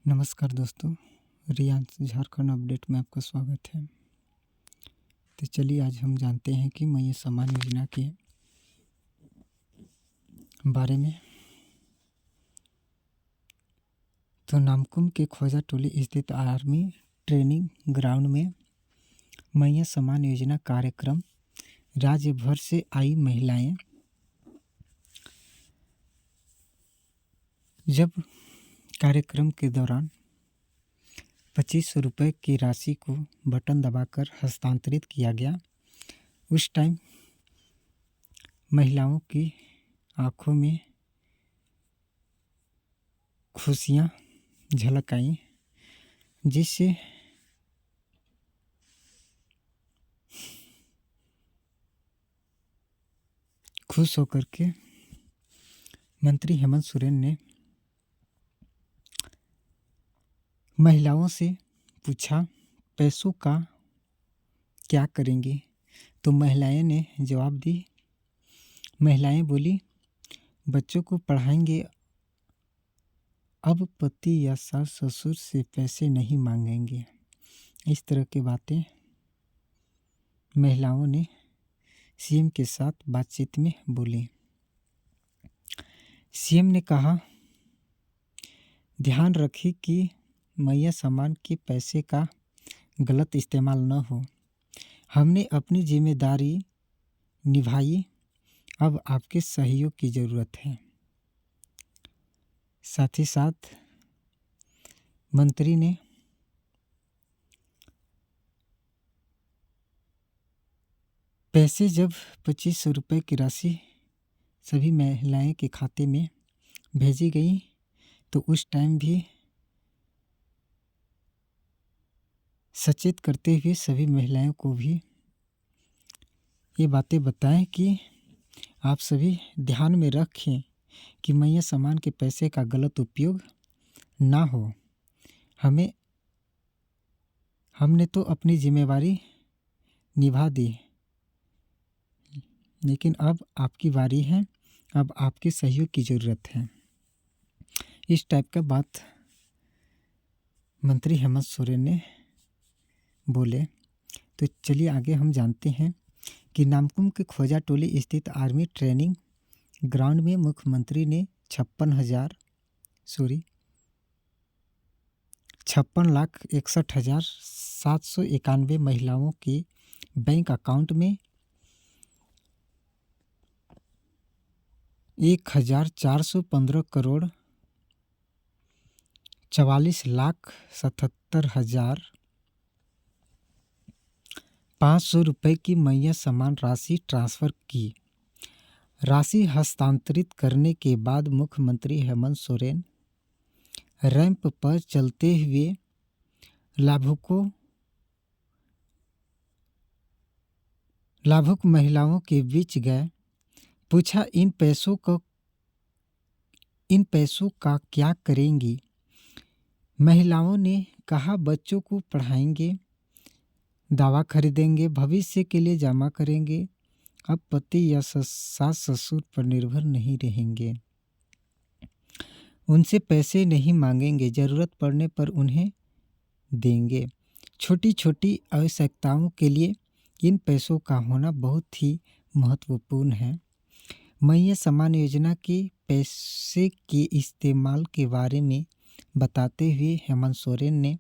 नमस्कार दोस्तों, रियांश झारखंड अपडेट में आपका स्वागत है। तो चलिए आज हम जानते हैं कि मैया सम्मान योजना के बारे में। तो नामकुम के ख्वाजा टोली स्थित आर्मी ट्रेनिंग ग्राउंड में मैया सम्मान योजना कार्यक्रम राज्य भर से आई महिलाएं जब कार्यक्रम के दौरान 2500 रुपये की राशि को बटन दबाकर हस्तांतरित किया गया, उस टाइम महिलाओं की आंखों में खुशियाँ झलक आईं, जिससे खुश होकर के मंत्री हेमंत सोरेन ने महिलाओं से पूछा, पैसों का क्या करेंगे? तो महिलाएं ने जवाब दी। महिलाएं बोली, बच्चों को पढ़ाएंगे, अब पति या सास ससुर से पैसे नहीं मांगेंगे। इस तरह की बातें महिलाओं ने सीएम के साथ बातचीत में बोली। सीएम ने कहा, ध्यान रखिए कि मैया सम्मान के पैसे का गलत इस्तेमाल न हो। हमने अपनी जिम्मेदारी निभाई, अब आपके सहयोग की ज़रूरत है। साथ ही साथ मंत्री ने पैसे जब 2500 रुपये की राशि सभी महिलाएं के खाते में भेजी गई, तो उस टाइम भी सचेत करते हुए सभी महिलाओं को भी ये बातें बताएं कि आप सभी ध्यान में रखें कि मैया सम्मान के पैसे का गलत उपयोग ना हो। हमने तो अपनी जिम्मेदारी निभा दी, लेकिन अब आपकी बारी है, अब आपके सहयोग की ज़रूरत है। इस टाइप का बात मंत्री हेमंत सोरेन ने बोले। तो चलिए आगे हम जानते हैं कि नामकुम के ख्वाजा टोली स्थित आर्मी ट्रेनिंग ग्राउंड में मुख्यमंत्री ने 56,61,791 महिलाओं के बैंक अकाउंट में 1,415 करोड़ 44,77,500 रुपये की मैया सम्मान राशि ट्रांसफ़र की। राशि हस्तांतरित करने के बाद मुख्यमंत्री हेमंत सोरेन रैंप पर चलते हुए लाभुक महिलाओं के बीच गए। पूछा, इन पैसों का क्या करेंगी? महिलाओं ने कहा, बच्चों को पढ़ाएंगे, दवा खरीदेंगे, भविष्य के लिए जमा करेंगे, अब पति या सास ससुर पर निर्भर नहीं रहेंगे, उनसे पैसे नहीं मांगेंगे, ज़रूरत पड़ने पर उन्हें देंगे। छोटी छोटी आवश्यकताओं के लिए इन पैसों का होना बहुत ही महत्वपूर्ण है। मैया सम्मान योजना के पैसे के इस्तेमाल के बारे में बताते हुए हेमंत सोरेन ने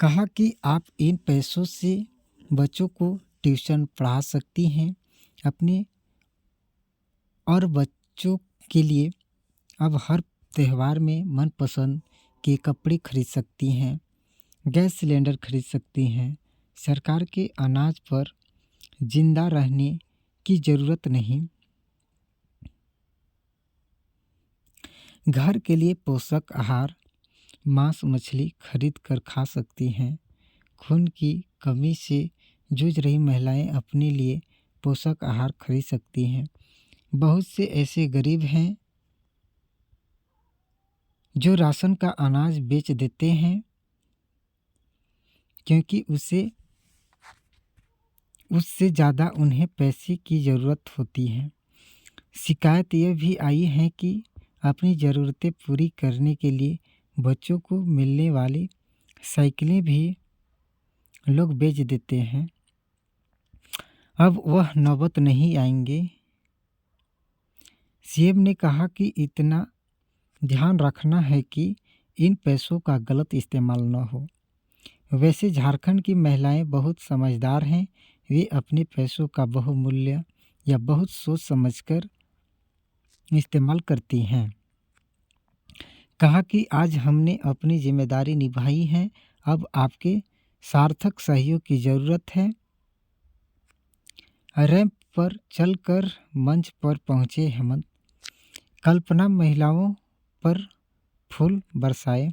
कहा कि आप इन पैसों से बच्चों को ट्यूशन पढ़ा सकती हैं अपने, और बच्चों के लिए अब हर त्यौहार में मनपसंद के कपड़े खरीद सकती हैं, गैस सिलेंडर खरीद सकती हैं। सरकार के अनाज पर जिंदा रहने की ज़रूरत नहीं। घर के लिए पोषक आहार, मांस मछली खरीद कर खा सकती हैं। खून की कमी से जूझ रही महिलाएं अपने लिए पोषक आहार खरीद सकती हैं। बहुत से ऐसे गरीब हैं जो राशन का अनाज बेच देते हैं, क्योंकि उससे ज़्यादा उन्हें पैसे की ज़रूरत होती है। शिकायत यह भी आई है कि अपनी ज़रूरतें पूरी करने के लिए बच्चों को मिलने वाली साइकिलें भी लोग बेच देते हैं। अब वह नौबत नहीं आएंगे। सीएम ने कहा कि इतना ध्यान रखना है कि इन पैसों का गलत इस्तेमाल न हो। वैसे झारखंड की महिलाएं बहुत समझदार हैं। वे अपने पैसों का बहुमूल्य या बहुत सोच समझकर इस्तेमाल करती हैं। कहा कि आज हमने अपनी जिम्मेदारी निभाई है, अब आपके सार्थक सहयोग की ज़रूरत है। रैंप पर चलकर मंच पर पहुंचे हेमंत। कल्पना महिलाओं पर फूल बरसाए।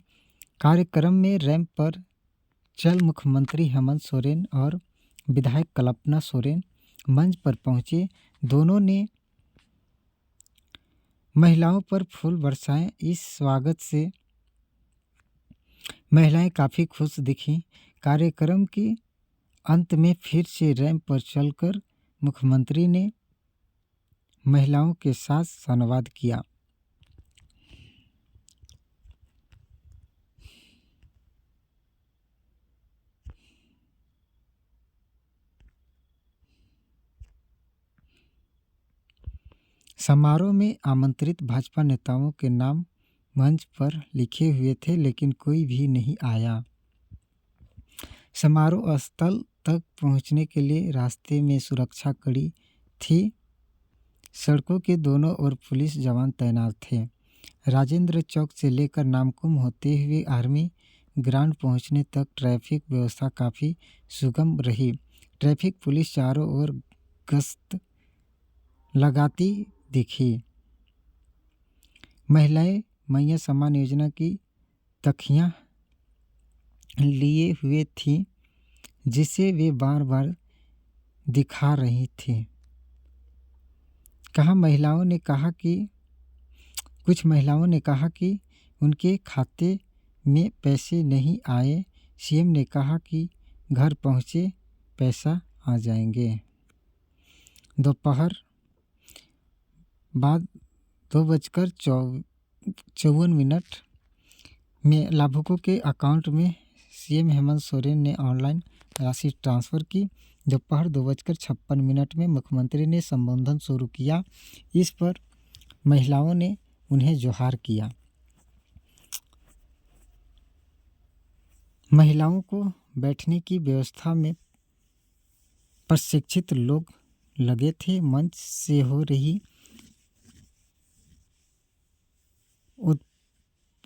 कार्यक्रम में रैंप पर चल मुख्यमंत्री हेमंत सोरेन और विधायक कल्पना सोरेन मंच पर पहुंचे। दोनों ने महिलाओं पर फूल बरसाए। इस स्वागत से महिलाएं काफ़ी खुश दिखीं। कार्यक्रम के अंत में फिर से रैंप पर चलकर मुख्यमंत्री ने महिलाओं के साथ संवाद किया। समारोह में आमंत्रित भाजपा नेताओं के नाम मंच पर लिखे हुए थे, लेकिन कोई भी नहीं आया। समारोह स्थल तक पहुंचने के लिए रास्ते में सुरक्षा कड़ी थी। सड़कों के दोनों ओर पुलिस जवान तैनात थे। राजेंद्र चौक से लेकर नामकुम होते हुए आर्मी ग्राउंड पहुंचने तक ट्रैफिक व्यवस्था काफ़ी सुगम रही। ट्रैफिक पुलिस चारों ओर गश्त लगाती दिखी। महिलाएं मैया सम्मान योजना की तकियां लिए हुए थीं, जिसे वे बार बार दिखा रही थीं। कुछ महिलाओं ने कहा कि उनके खाते में पैसे नहीं आए। सीएम ने कहा कि घर पहुंचे पैसा आ जाएंगे। दोपहर बाद 2:54 में लाभुकों के अकाउंट में सीएम हेमंत सोरेन ने ऑनलाइन राशि ट्रांसफ़र की। दोपहर 2:56 में मुख्यमंत्री ने संबोधन शुरू किया। इस पर महिलाओं ने उन्हें जोहार किया। महिलाओं को बैठने की व्यवस्था में प्रशिक्षित लोग लगे थे। मंच से हो रही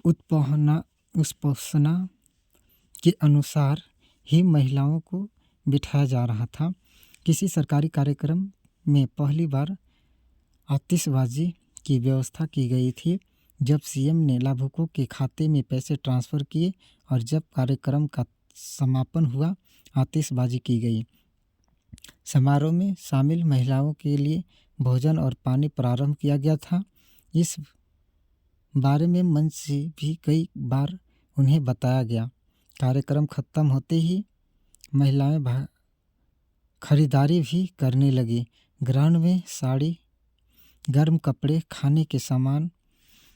उत्पोषणा के अनुसार ही महिलाओं को बिठाया जा रहा था। किसी सरकारी कार्यक्रम में पहली बार आतिशबाजी की व्यवस्था की गई थी, जब सीएम ने लाभुकों के खाते में पैसे ट्रांसफ़र किए और जब कार्यक्रम का समापन हुआ, आतिशबाजी की गई। समारोह में शामिल महिलाओं के लिए भोजन और पानी प्रारंभ किया गया था। इस बारे में मंच से भी कई बार उन्हें बताया गया। कार्यक्रम खत्म होते ही महिलाएं खरीदारी भी करने लगी। ग्राउंड में साड़ी, गर्म कपड़े, खाने के सामान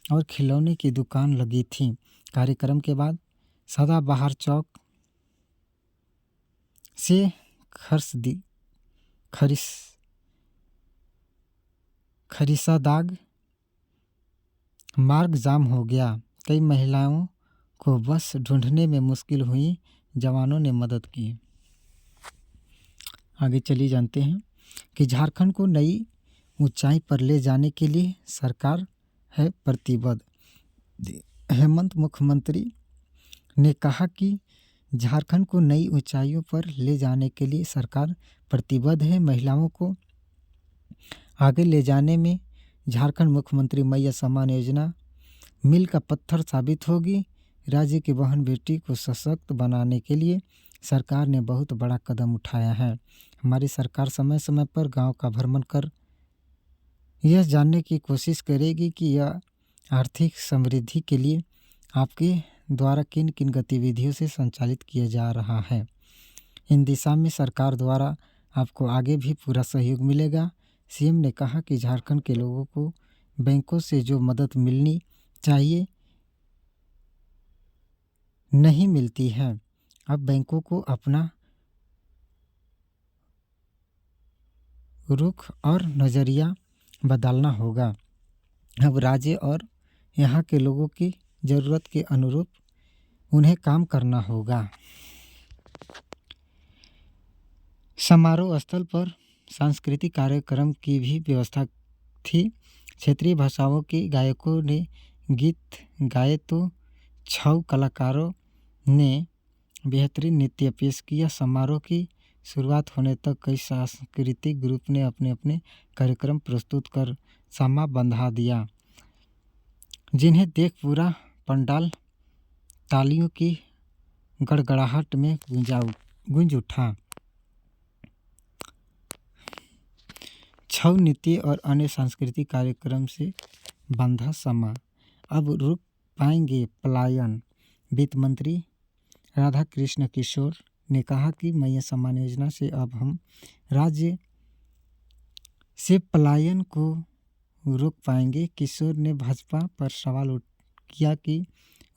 और खिलौने की दुकान लगी थी। कार्यक्रम के बाद सदाबहार चौक से खरीसादाग मार्ग जाम हो गया। कई महिलाओं को बस ढूंढने में मुश्किल हुई। जवानों ने मदद की। आगे चलिए जानते हैं कि झारखंड को नई ऊंचाई पर ले जाने के लिए सरकार है प्रतिबद्ध। हेमंत मुख्यमंत्री ने कहा कि झारखंड को नई ऊंचाइयों पर ले जाने के लिए सरकार प्रतिबद्ध है। महिलाओं को आगे ले जाने में झारखंड मुख्यमंत्री मैया सम्मान योजना मील का पत्थर साबित होगी। राज्य की बहन बेटी को सशक्त बनाने के लिए सरकार ने बहुत बड़ा कदम उठाया है। हमारी सरकार समय समय पर गांव का भ्रमण कर यह जानने की कोशिश करेगी कि यह आर्थिक समृद्धि के लिए आपके द्वारा किन किन गतिविधियों से संचालित किया जा रहा है। इन दिशा में सरकार द्वारा आपको आगे भी पूरा सहयोग मिलेगा। सीएम ने कहा कि झारखंड के लोगों को बैंकों से जो मदद मिलनी चाहिए, नहीं मिलती है। अब बैंकों को अपना रुख और नज़रिया बदलना होगा। अब राज्य और यहाँ के लोगों की ज़रूरत के अनुरूप उन्हें काम करना होगा। समारोह स्थल पर सांस्कृतिक कार्यक्रम की भी व्यवस्था थी। क्षेत्रीय भाषाओं के गायकों ने गीत गाए तो छऊ कलाकारों ने बेहतरीन नृत्य पेश किया। समारोह की शुरुआत होने तक कई सांस्कृतिक ग्रुप ने अपने अपने कार्यक्रम प्रस्तुत कर समा बंधा दिया, जिन्हें देख पूरा पंडाल तालियों की गड़गड़ाहट में गूंज उठा। छऊ नृत्य और अन्य सांस्कृतिक कार्यक्रम से बंधा समा अब रुक पाएंगे पलायन। वित्त मंत्री राधा कृष्ण किशोर ने कहा कि मैया सम्मान योजना से अब हम राज्य से पलायन को रोक पाएंगे। किशोर ने भाजपा पर सवाल किया कि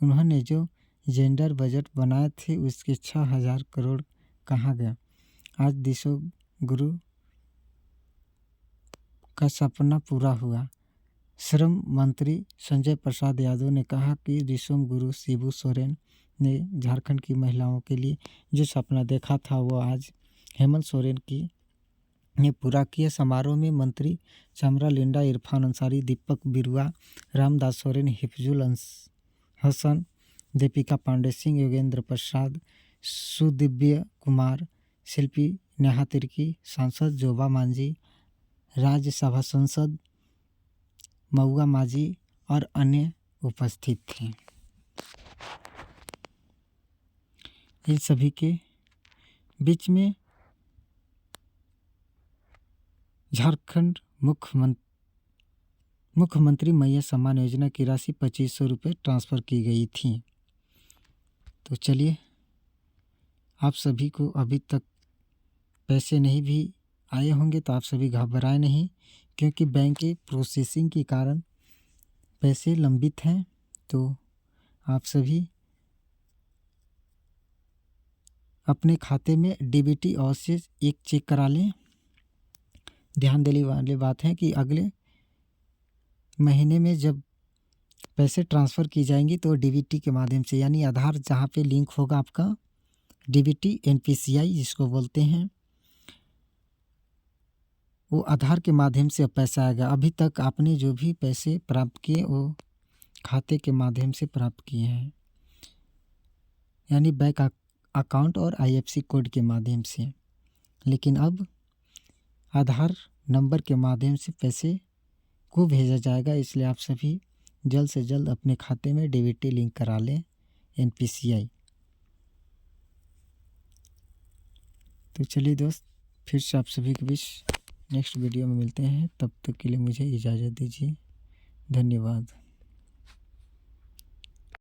उन्होंने जो जेंडर बजट बनाए थे उसके 6,000 करोड़ कहाँ गया। आज दिशो गुरु का सपना पूरा हुआ। श्रम मंत्री संजय प्रसाद यादव ने कहा कि रिसोम गुरु शिबू सोरेन ने झारखंड की महिलाओं के लिए जो सपना देखा था वो आज हेमंत सोरेन की ने पूरा किया। समारोह में मंत्री चमरा लिंडा, इरफान अंसारी, दीपक बिरुआ, रामदास सोरेन, हिफजुल हसन, दीपिका पांडे सिंह, योगेंद्र प्रसाद, सुदिव्य कुमार, शिल्पी नेहा तिर्की, सांसद जोबा मांझी, राज्यसभा सांसद मऊआ माझी और अन्य उपस्थित थे। इन सभी के बीच में झारखंड मुख्यमंत्री मैया सम्मान योजना की राशि 2500 रुपये ट्रांसफ़र की गई थी। तो चलिए, आप सभी को अभी तक पैसे नहीं भी आए होंगे तो आप सभी घबराएं नहीं, क्योंकि बैंक की प्रोसेसिंग के कारण पैसे लंबित हैं। तो आप सभी अपने खाते में डीबीटी अवश्य एक चेक करा लें। ध्यान देने वाली बात है कि अगले महीने में जब पैसे ट्रांसफ़र की जाएंगी तो डीबीटी के माध्यम से, यानी आधार जहाँ पे लिंक होगा आपका डीबीटी एनपीसीआई जिसको बोलते हैं, वो आधार के माध्यम से अब पैसा आएगा। अभी तक आपने जो भी पैसे प्राप्त किए वो खाते के माध्यम से प्राप्त किए हैं, यानी बैंक अकाउंट और आईएफएससी कोड के माध्यम से। लेकिन अब आधार नंबर के माध्यम से पैसे को भेजा जाएगा, इसलिए आप सभी जल्द से जल्द अपने खाते में डीबीटी लिंक करा लें एनपीसीआई। तो चलिए दोस्त, फिर से आप सभी के बीच नेक्स्ट वीडियो में मिलते हैं। तब तक के लिए मुझे इजाज़त दीजिए। धन्यवाद।